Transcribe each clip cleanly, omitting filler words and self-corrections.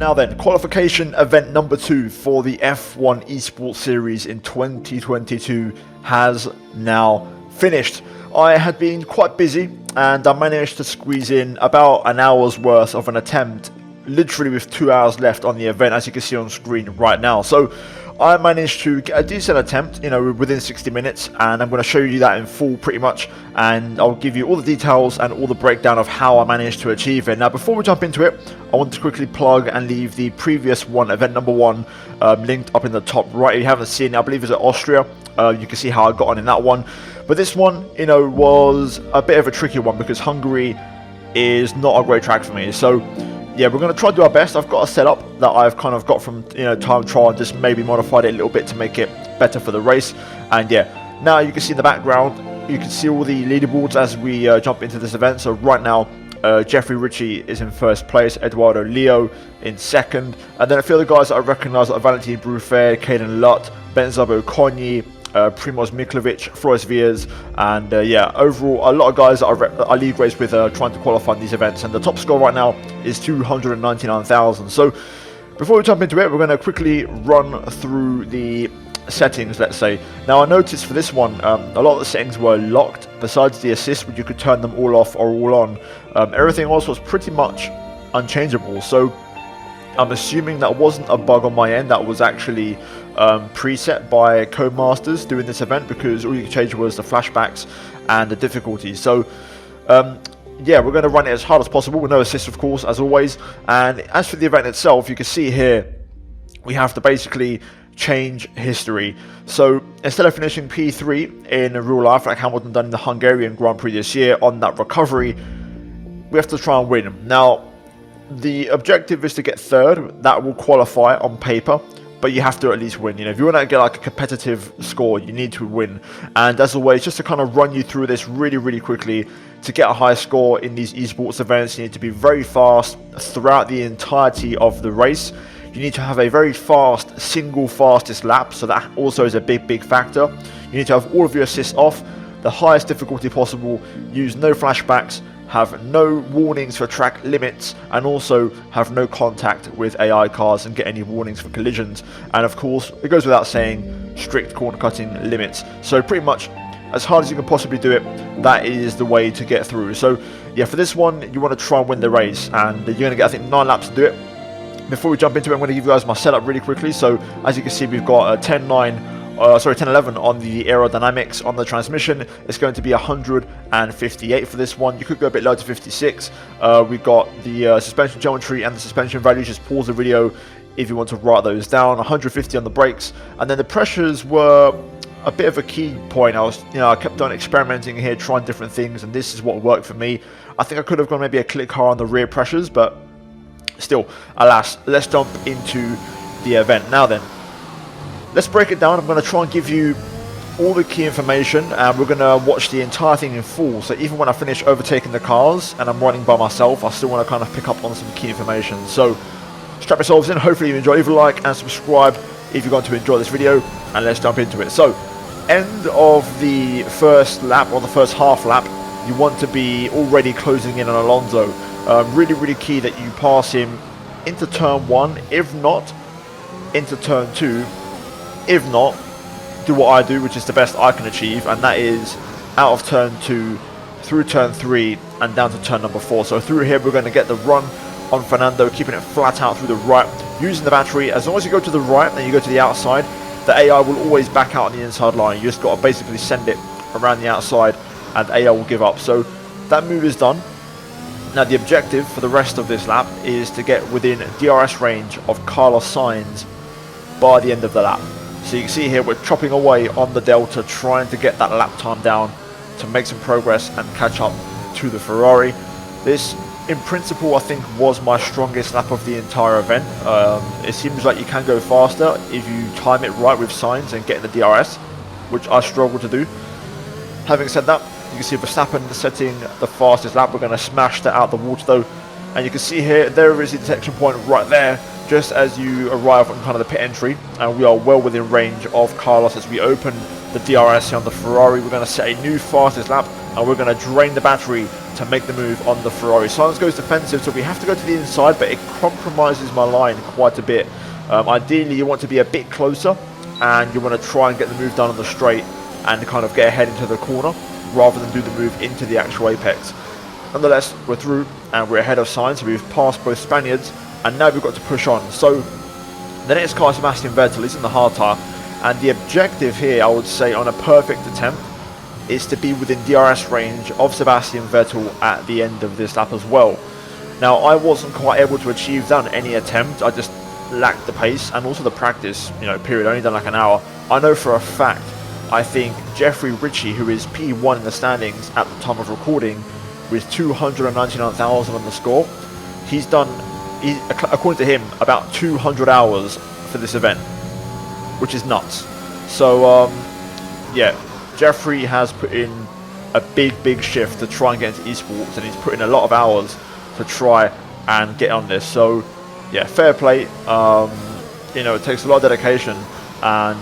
Now then, qualification event number 2 for the F1 Esports Series in 2022 has now finished. I had been quite busy and I managed to squeeze in about an hour's worth of an attempt, literally with 2 hours left on the event, as you can see on screen right now. So I managed to get a decent attempt, within 60 minutes, and I'm going to show you that in full pretty much, and I'll give you all the details and all the breakdown of how I managed to achieve it. Now, before we jump into it, I want to quickly plug and leave the previous one, event number 1, linked up in the top right. If you haven't seen it, I believe it's at Austria. You can see how I got on in that one. But this one, was a bit of a tricky one because Hungary is not a great track for me. So yeah, we're going to try to do our best. I've got a setup that I've kind of got from time trial and just maybe modified it a little bit to make it better for the race. And yeah, now you can see in the background, you can see all the leaderboards as we jump into this event. So right now, Jeffrey Ritchie is in first place, Eduardo Leo in second, and then a few other guys that I recognise like Valentin Bruffaert, Caden Lutt, Benzabo Cogni, Primoz Miklovic, Floris Viers, and yeah, overall a lot of guys that I lead race with trying to qualify in these events, and the top score right now is 299,000. So before we jump into it, we're going to quickly run through the settings, let's say. Now I noticed for this one, a lot of the settings were locked, besides the assist, which you could turn them all off or all on. Everything else was pretty much unchangeable, so I'm assuming that wasn't a bug on my end, that was actually preset by Codemasters doing this event, because all you could change was the flashbacks and the difficulty. So yeah, we're going to run it as hard as possible with no assist, of course, as always. And as for the event itself, you can see here we have to basically change history. So instead of finishing P3 in real life like Hamilton done in the Hungarian Grand Prix this year on that recovery, we have to try and win. Now the objective is to get third. That will qualify on paper, but you have to at least win. If you want to get like a competitive score, you need to win. And as always, just to kind of run you through this really quickly, to get a high score in these esports events, you need to be very fast throughout the entirety of the race. You need to have a very fast single fastest lap, so that also is a big factor. You need to have all of your assists off, the highest difficulty possible, use no flashbacks, have no warnings for track limits, and also have no contact with AI cars and get any warnings for collisions. And of course, it goes without saying, strict corner cutting limits. So pretty much as hard as you can possibly do it, that is the way to get through. So yeah, for this one, you want to try and win the race, and you're going to get, I think, 9 laps to do it. Before we jump into it, I'm going to give you guys my setup really quickly. So as you can see, we've got a 1011 on the aerodynamics. On the transmission, it's going to be 158 for this one. You could go a bit low to 56. We've got the suspension geometry and the suspension values. Just pause the video if you want to write those down. 150 on the brakes, and then the pressures were a bit of a key point. I kept on experimenting here, trying different things, and this is what worked for me. I think I could have gone maybe a click higher on the rear pressures, but still, alas. Let's jump into the event now then. Let's break it down. I'm going to try and give you all the key information, and we're going to watch the entire thing in full. So even when I finish overtaking the cars and I'm running by myself, I still want to kind of pick up on some key information. So strap yourselves in. Hopefully you enjoy. Leave a like and subscribe if you're going to enjoy this video, and let's jump into it. So end of the first lap, or the first half lap, you want to be already closing in on Alonso. Really key that you pass him into turn 1, if not into turn 2. If not, do what I do, which is the best I can achieve, and that is out of turn 2 through turn 3 and down to turn number 4. So through here we're going to get the run on Fernando, keeping it flat out through the right, using the battery. As long as you go to the right and you go to the outside, the AI will always back out on the inside line. You just got to basically send it around the outside and the AI will give up. So that move is done. Now the objective for the rest of this lap is to get within DRS range of Carlos Sainz by the end of the lap. So you can see here we're chopping away on the Delta, trying to get that lap time down to make some progress and catch up to the Ferrari. This, in principle, I think was my strongest lap of the entire event. It seems like you can go faster if you time it right with Sainz and get the DRS, which I struggle to do. Having said that, you can see Verstappen setting the fastest lap. We're going to smash that out the water though, and you can see here there is the detection point right there, just as you arrive on kind of the pit entry, and we are well within range of Carlos as we open the DRS here on the Ferrari. We're going to set a new fastest lap, and we're going to drain the battery to make the move on the Ferrari. Sainz goes defensive, so we have to go to the inside, but it compromises my line quite a bit. Ideally, you want to be a bit closer, and you want to try and get the move done on the straight and kind of get ahead into the corner rather than do the move into the actual apex. Nonetheless, we're through and we're ahead of Sainz, so we've passed both Spaniards, and now we've got to push on. So the next car is Sebastian Vettel. He's in the hard tyre, and the objective here, I would say, on a perfect attempt is to be within DRS range of Sebastian Vettel at the end of this lap as well. Now, I wasn't quite able to achieve that on any attempt. I just lacked the pace and also the practice, period. Only done like an hour. I know for a fact, I think Jeffrey Ritchie, who is P1 in the standings at the time of recording, with 299,000 on the score, he's done, according to him, about 200 hours for this event, which is nuts. So, yeah, Jeffrey has put in a big shift to try and get into esports, and he's put in a lot of hours to try and get on this. So, yeah, fair play. It takes a lot of dedication, and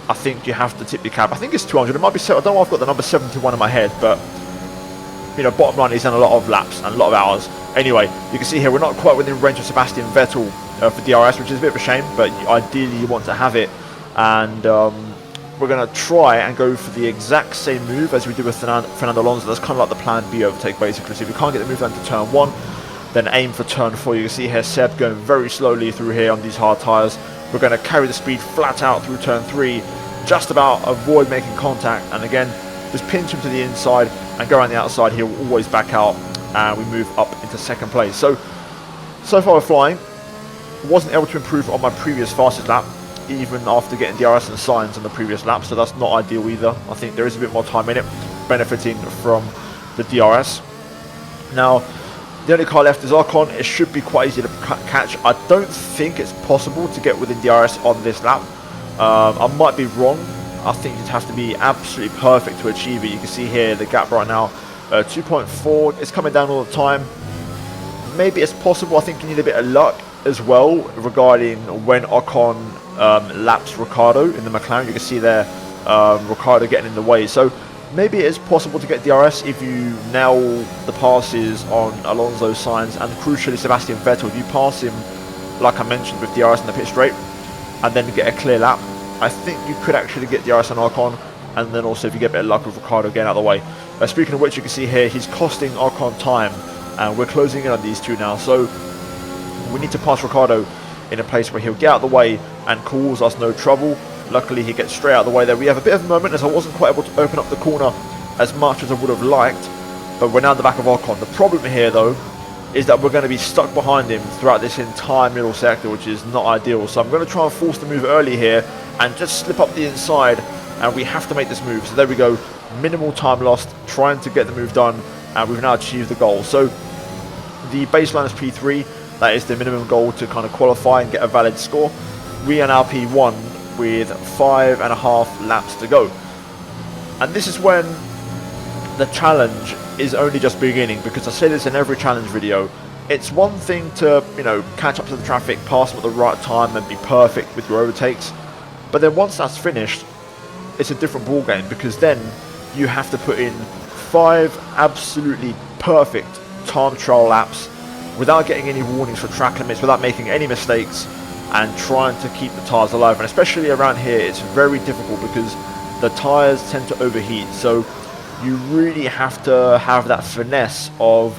I think you have to tip your cap. I think it's 200. It might be. I don't know. I've got the number 71 in my head, but bottom line, he's done a lot of laps and a lot of hours. Anyway, you can see here we're not quite within range of Sebastian Vettel for DRS, which is a bit of a shame. But ideally, you want to have it, and we're going to try and go for the exact same move as we did with Fernando Alonso. That's kind of like the plan B overtake, basically. So if we can't get the move down to turn 1, then aim for turn 4. You can see here Seb going very slowly through here on these hard tyres. We're going to carry the speed flat out through turn 3, just about avoid making contact, and again, just pinch him to the inside and go around the outside. He'll always back out, and we move up into second place. So far we're flying. Wasn't able to improve on my previous fastest lap, even after getting DRS and signs on the previous lap, so that's not ideal either. I think there is a bit more time in it, benefiting from the DRS. Now, the only car left is Ocon. It should be quite easy to catch. I don't think it's possible to get within DRS on this lap. I might be wrong. I think you'd have to be absolutely perfect to achieve it. You can see here the gap right now, 2.4. It's coming down all the time. Maybe it's possible. I think you need a bit of luck as well regarding when Ocon laps Ricciardo in the McLaren. You can see there Ricciardo getting in the way. So maybe it is possible to get DRS if you nail the passes on Alonso, Sainz, and crucially Sebastian Vettel. If you pass him, like I mentioned, with DRS in the pit straight, and then get a clear lap, I think you could actually get DRS on Ocon, and then also if you get a bit of luck with Ricciardo getting out of the way. Speaking of which, you can see here he's costing Ocon time, and we're closing in on these two now. So we need to pass Ricciardo in a place where he'll get out of the way and cause us no trouble. Luckily, he gets straight out of the way there. We have a bit of a moment, as I wasn't quite able to open up the corner as much as I would have liked, but we're now at the back of Ocon. The problem here, though, is that we're going to be stuck behind him throughout this entire middle sector, which is not ideal. So I'm going to try and force the move early here and just slip up the inside, and we have to make this move. So there we go, minimal time lost, trying to get the move done, and we've now achieved the goal. So the baseline is P3. That is the minimum goal to kind of qualify and get a valid score. We are now P1 with 5.5 laps to go. And this is when the challenge is only just beginning, because I say this in every challenge video. It's one thing to, catch up to the traffic, pass them at the right time and be perfect with your overtakes. But then once that's finished, it's a different ball game, because then you have to put in 5 absolutely perfect time trial laps without getting any warnings for track limits, without making any mistakes, and trying to keep the tyres alive. And especially around here, it's very difficult because the tyres tend to overheat. So you really have to have that finesse of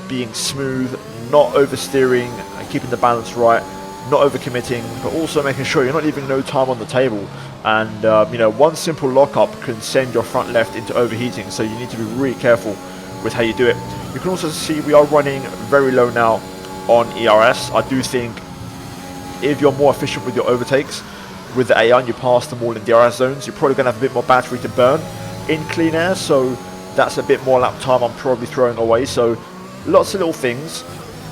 being smooth, not oversteering, and keeping the balance right, not overcommitting, but also making sure you're not leaving no time on the table. And one simple lockup can send your front left into overheating, so you need to be really careful with how you do it. You can also see we are running very low now on ERS. I do think if you're more efficient with your overtakes with the AI and you pass them all in DRS zones, you're probably going to have a bit more battery to burn in clean air, so that's a bit more lap time I'm probably throwing away. So lots of little things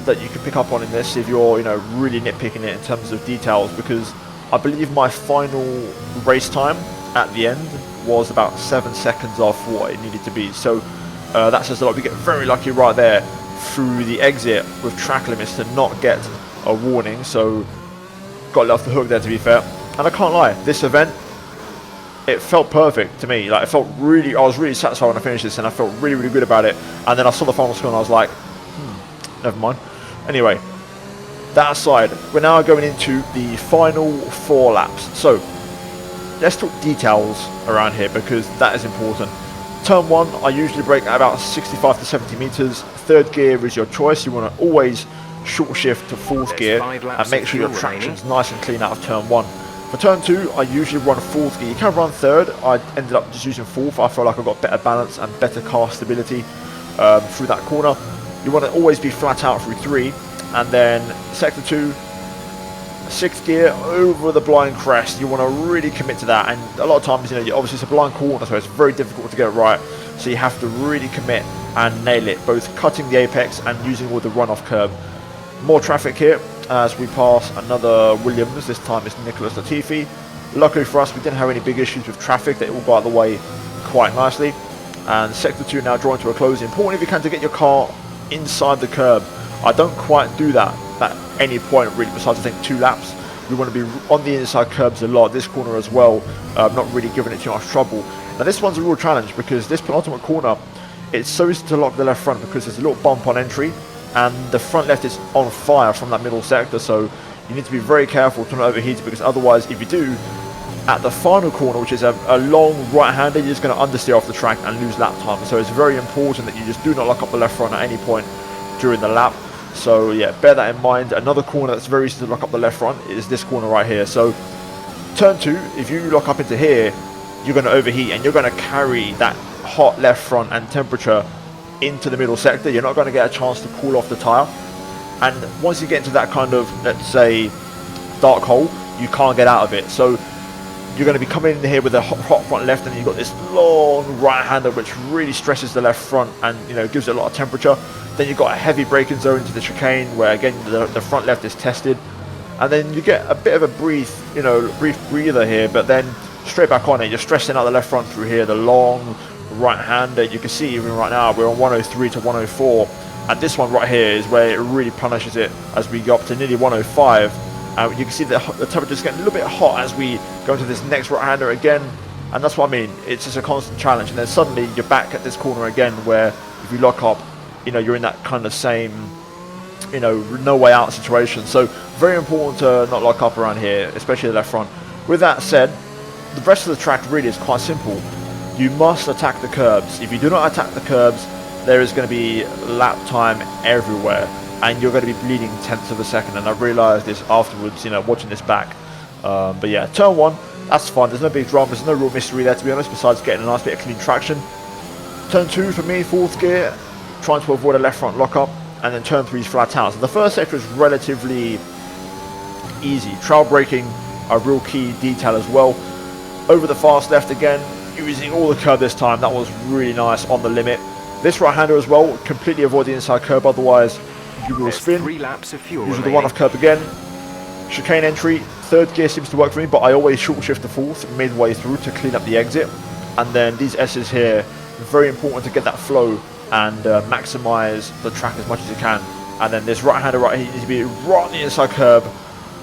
that you can pick up on in this if you're really nitpicking it in terms of details, because I believe my final race time at the end was about 7 seconds off what it needed to be. So that says a lot. We get very lucky right there through the exit with track limits to not get a warning, so got let off the hook there, to be fair. And I can't lie, this event, it felt perfect to me. Like, it felt really, I was really satisfied when I finished this, and I felt really, really good about it. And then I saw the final score and I was like, never mind. Anyway, that aside, we're now going into the final 4 laps. So let's talk details around here, because that is important. Turn 1, I usually brake at about 65 to 70 meters. Third gear is your choice. You want to always short shift to 4th gear and make sure your traction's nice and clean out of turn 1. For turn 2, I usually run 4th gear. You can run 3rd. I ended up just using 4th. I feel like I got better balance and better car stability through that corner. You want to always be flat out through 3, and then sector 2, 6th gear over the blind crest. You want to really commit to that, and a lot of times, obviously it's a blind corner, so it's very difficult to get it right. So you have to really commit and nail it, both cutting the apex and using all the runoff curb. More traffic here as we pass another Williams. This time it's Nicholas Latifi. Luckily for us, we didn't have any big issues with traffic. They all got out of the way quite nicely. And sector 2 now drawing to a close. Important if you can to get your car inside the curb. I don't quite do that at any point really, besides I think 2 laps. We want to be on the inside curbs a lot, this corner as well, not really giving it too much trouble. Now this one's a real challenge, because this penultimate corner, it's so easy to lock the left front, because there's a little bump on entry and the front left is on fire from that middle sector, so you need to be very careful to not overheat it, because otherwise if you do, at the final corner, which is a long right-hander, you're just going to understeer off the track and lose lap time. So it's very important that you just do not lock up the left front at any point during the lap. So yeah, bear that in mind. Another corner that's very easy to lock up the left front is this corner right here. So turn 2, if you lock up into here, you're going to overheat and you're going to carry that hot left front and temperature into the middle sector. You're not going to get a chance to cool off the tyre. And once you get into that kind of, let's say, dark hole, you can't get out of it. So you're going to be coming in here with a hot front left, and you've got this long right-hander which really stresses the left front and gives it a lot of temperature. Then you've got a heavy braking zone into the chicane where again the front left is tested, and then you get a bit of a brief breather here, but then straight back on it, you're stressing out the left front through here, the long right-hander. You can see even right now we're on 103 to 104, and this one right here is where it really punishes it as we go up to nearly 105. You can see the temperature's getting a little bit hot as we go into this next right-hander again, and that's what I mean. It's just a constant challenge, and then suddenly you're back at this corner again where if you lock up, you're in that kind of same, no way out situation. So very important to not lock up around here, especially the left front. With that said, the rest of the track really is quite simple. You must attack the curbs. If you do not attack the curbs, there is going to be lap time everywhere, and you're going to be bleeding tenths of a second. And I realised this afterwards, watching this back. But yeah, turn 1, that's fine. There's no big drama. There's no real mystery there, to be honest, besides getting a nice bit of clean traction. Turn 2 for me, 4th gear, trying to avoid a left front lockup, and then turn 3 is flat out. So the first sector is relatively easy. Trail braking, a real key detail as well. Over the fast left again, using all the curb this time. That was really nice on the limit. This right-hander as well, completely avoid the inside curb, otherwise you will spin. 3 laps of fuel Using the one-off curb again. Chicane entry, 3rd gear seems to work for me, but I always short shift to 4th midway through to clean up the exit. And then these S's here, very important to get that flow and maximize the track as much as you can. And then this right-hander right here needs to be right on the inside curb.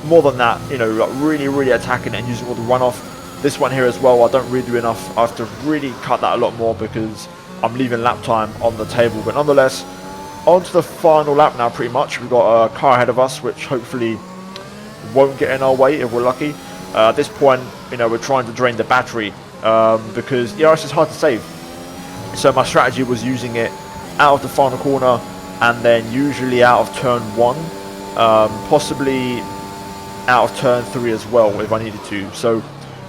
More than that, like really attacking it and using all the runoff. This one here as well, I don't really do enough. I have to really cut that a lot more because I'm leaving lap time on the table. But nonetheless, on to the final lap now pretty much. We've got a car ahead of us which hopefully won't get in our way if we're lucky. At this point, we're trying to drain the battery because ERS is hard to save. So my strategy was using it out of the final corner and then usually out of turn 1, possibly out of turn 3 as well if I needed to. So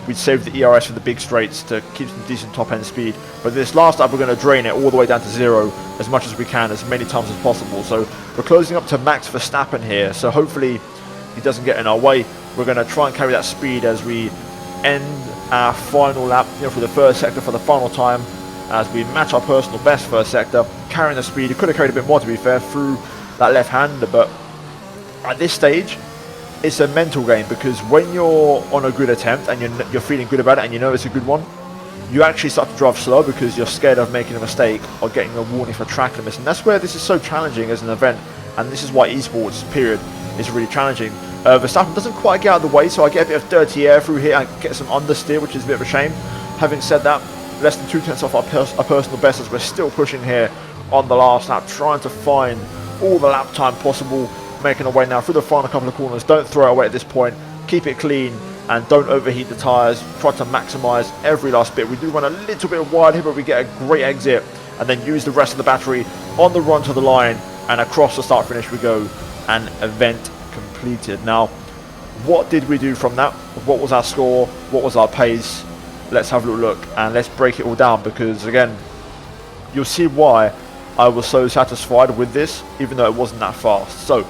we'd save the ERS for the big straights to keep some decent top end speed. But this last lap we're going to drain it all the way down to 0 as much as we can, as many times as possible. So we're closing up to Max Verstappen here, so hopefully he doesn't get in our way. We're going to try and carry that speed as we end our final lap for the first sector for the final time, as we match our personal best first sector, carrying the speed. It could have carried a bit more, to be fair, through that left-hander, but at this stage it's a mental game, because when you're on a good attempt and you're feeling good about it and you know it's a good one, you actually start to drive slow because you're scared of making a mistake or getting a warning for track limits. And that's where this is so challenging as an event, and this is why esports period is really challenging. Verstappen doesn't quite get out of the way, so I get a bit of dirty air through here. I get some understeer, which is a bit of a shame. Having said that, less than 2/10 off our personal best as we're still pushing here on the last lap, trying to find all the lap time possible, making our way now through the final couple of corners. Don't throw it away at this point, keep it clean and don't overheat the tyres. Try to maximise every last bit. We do run a little bit wide here, but we get a great exit and then use the rest of the battery on the run to the line, and across the start finish we go, and event completed. Now, what did we do from that? What was our score? What was our pace? Let's have a little look and let's break it all down, because again, you'll see why I was so satisfied with this, even though it wasn't that fast. So,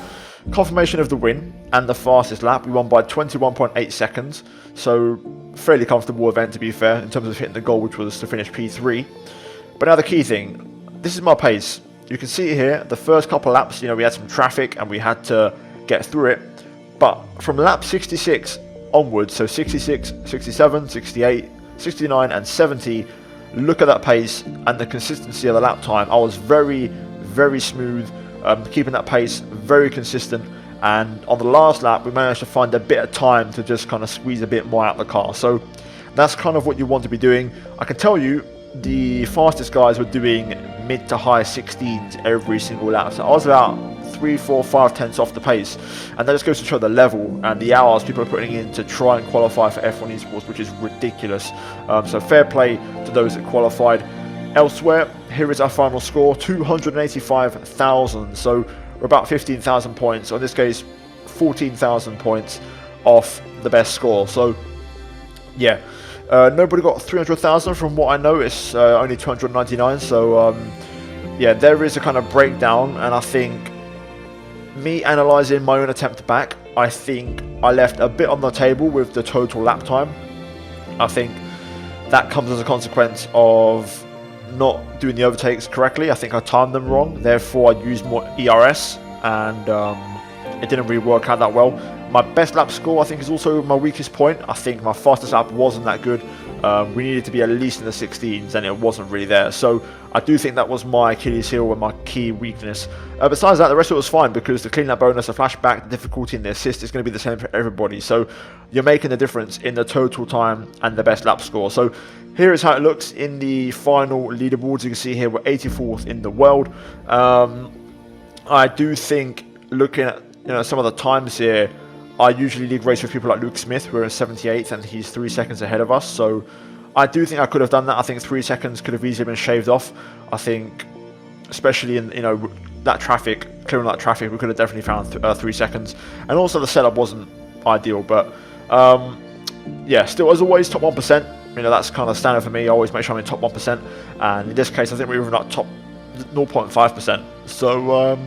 confirmation of the win and the fastest lap. We won by 21.8 seconds, so fairly comfortable event to be fair, in terms of hitting the goal, which was to finish P3. But now the key thing, this is my pace. You can see here, the first couple of laps, we had some traffic and we had to get through it. But from lap 66 onwards, so 66, 67, 68, 69 and 70, look at that pace and the consistency of the lap time. I was very, very smooth, keeping that pace very consistent. And on the last lap, we managed to find a bit of time to just kind of squeeze a bit more out of the car. So that's kind of what you want to be doing. I can tell you, the fastest guys were doing mid to high 16s every single lap. So I was about 3, 4, 5 tenths off the pace, and that just goes to show the level and the hours people are putting in to try and qualify for F1 Esports, which is ridiculous. So fair play to those that qualified. Elsewhere, here is our final score, 285,000. So we're about 15,000 points, or in this case 14,000 points off the best score. So yeah, nobody got 300,000 from what I know. It's only 299. So yeah, there is a kind of breakdown, and I think me analysing my own attempt back, I think I left a bit on the table with the total lap time. I think that comes as a consequence of not doing the overtakes correctly. I think I timed them wrong, therefore I used more ERS, and it didn't really work out that well. My best lap score, I think, is also my weakest point. I think my fastest lap wasn't that good. We needed to be at least in the 16s, and it wasn't really there. So I do think that was my Achilles heel and my key weakness. Besides that, the rest of it was fine, because the clean lap bonus, the flashback, the difficulty, and the assist is going to be the same for everybody. So you're making the difference in the total time and the best lap score. So here is how it looks in the final leaderboards. You can see here we're 84th in the world. I do think, looking at some of the times here, I usually league race with people like Luke Smith, who are in 78th, and he's 3 seconds ahead of us. So I do think I could have done that. I think 3 seconds could have easily been shaved off. I think, especially in that traffic, clearing that traffic, we could have definitely found 3 seconds. And also the setup wasn't ideal, but yeah, still as always, top 1%. That's kind of standard for me. I always make sure I'm in top 1%, and in this case, I think we were in that top 0.5%. So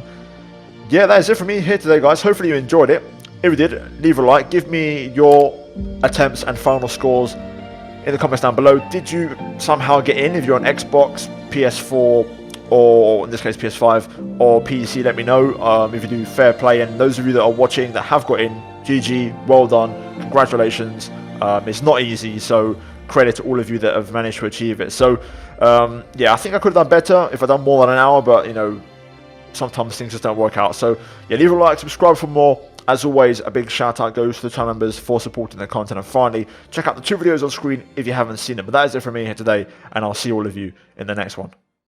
yeah, that is it for me here today, guys. Hopefully you enjoyed it. If you did, leave a like. Give me your attempts and final scores in the comments down below. Did you somehow get in? If you're on Xbox, PS4, or in this case PS5 or PC, let me know. If you do, fair play. And those of you that are watching that have got in, GG, well done, congratulations. It's not easy, so credit to all of you that have managed to achieve it. So yeah, I think I could have done better if I'd done more than an hour, but sometimes things just don't work out. So yeah, leave a like, subscribe for more. As always, a big shout out goes to the channel members for supporting the content. And finally, check out the 2 videos on screen if you haven't seen them. But that is it from me here today, and I'll see all of you in the next one.